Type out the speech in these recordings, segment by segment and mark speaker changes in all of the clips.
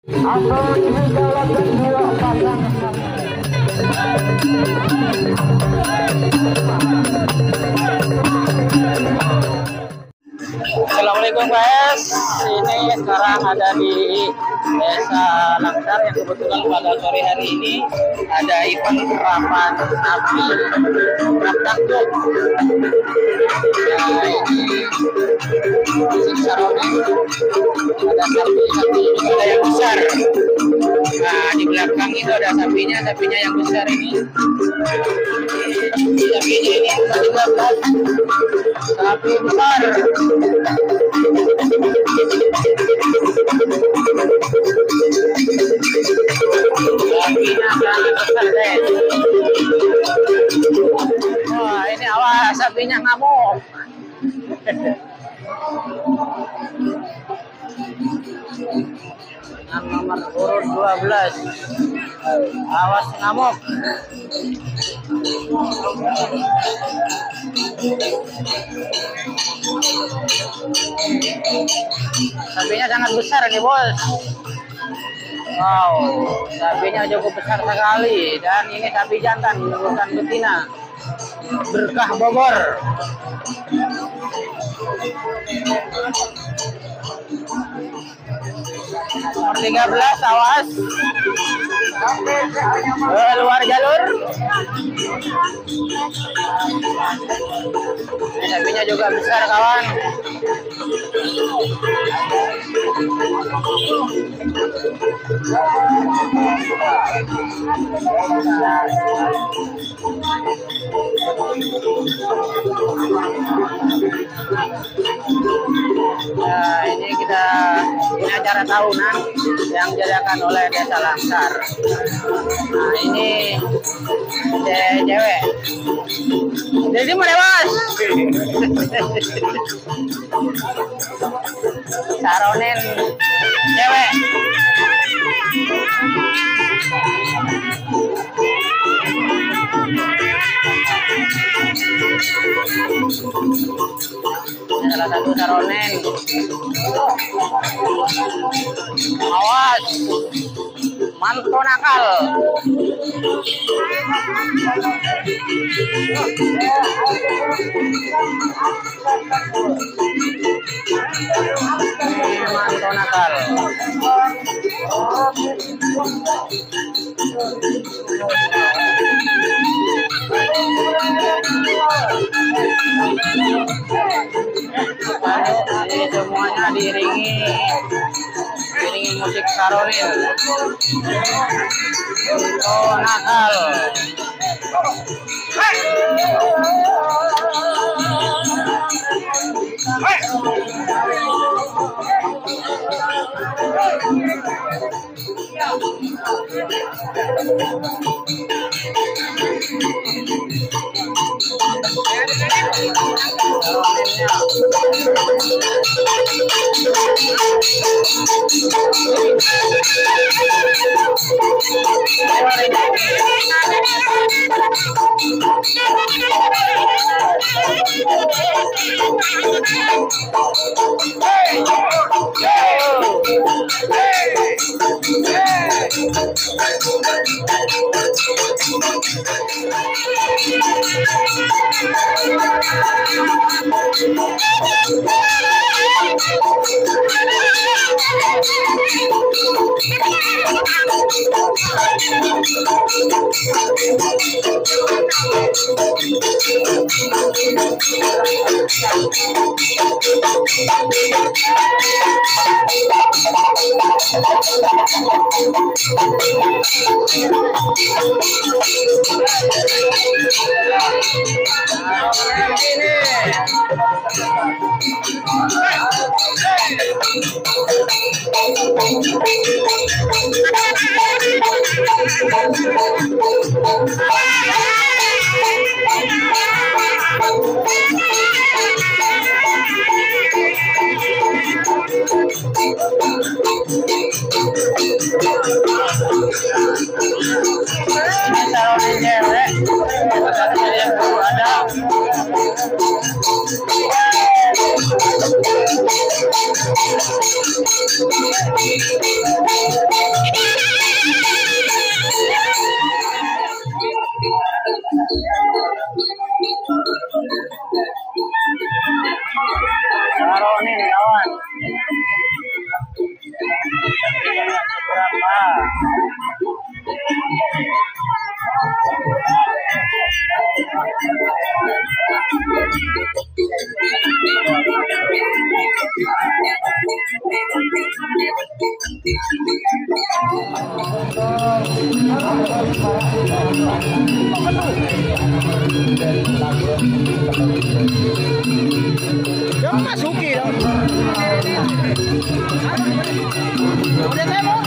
Speaker 1: Assalamualaikum guys, ini sekarang ada di Desa Langsar yang kebetulan pada sore hari ini ada event kerapan sapi Raptaktuk. Nah, ini Saroni, ada sapi juga ada yang besar. Nah, di belakang itu ada sapinya yang besar ini. Sapinya ini ada 13 sapi besar. Sapinya sangat besar deh. Wah, ini awas sapinya ngamuk. Dengan nomor urut 12. Awas ngamuk. Sapinya sangat besar nih bos. Wow, sapinya cukup besar sekali. Dan ini sapi jantan bukan betina. Berkah Bogor. Nomor 13, awas. Luar jalur. Ini sapinya juga besar kawan. Nah, ini acara tahunan yang diadakan oleh Desa Langsar. Nah, ini cewek. Jadi mana bos? Saronen cewek. Ini salah satu saronen. Awas, mantu nakal. Mantu nakal. Ini semuanya diiringi musik saronin. Oh, nakal.
Speaker 2: Jangan masuki dong. Udah tembok.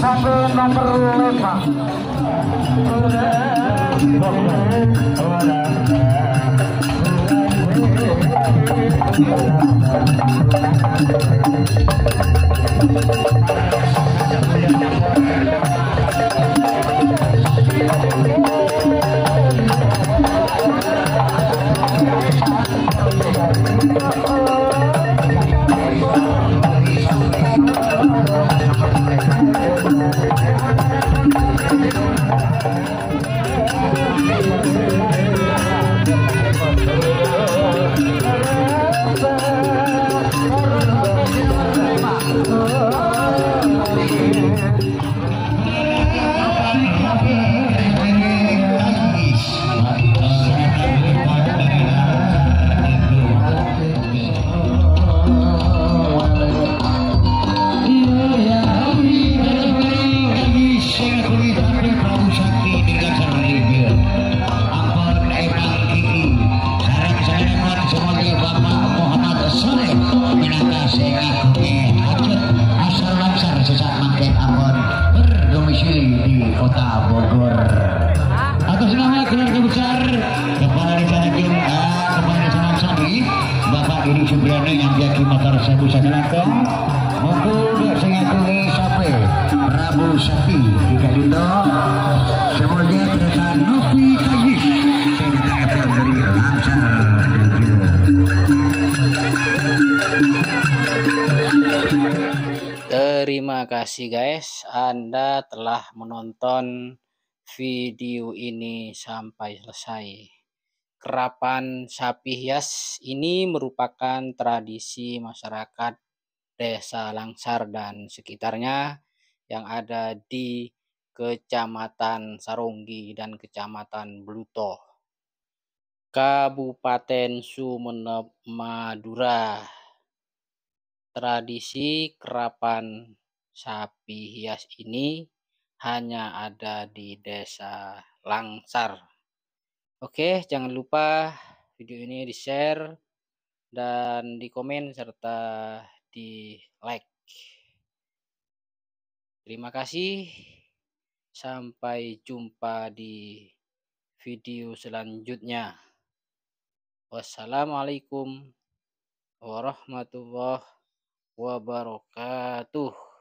Speaker 3: Satu nomor 5. saya bisa kelakon monggo dia sengaja sampai Prabu Sakti jika dito semuanya kereta Novi Kajis kereta dari lancar.
Speaker 1: Terima kasih guys, Anda telah menonton video ini sampai selesai. Kerapan sapi hias ini merupakan tradisi masyarakat Desa Langsar dan sekitarnya yang ada di Kecamatan Saronggi dan Kecamatan Bluto, Kabupaten Sumeneb, Madura. Tradisi kerapan sapi hias ini hanya ada di Desa Langsar. Oke, jangan lupa video ini di-share dan di-komen serta di-like. Terima kasih. Sampai jumpa di video selanjutnya. Wassalamualaikum warahmatullahi wabarakatuh.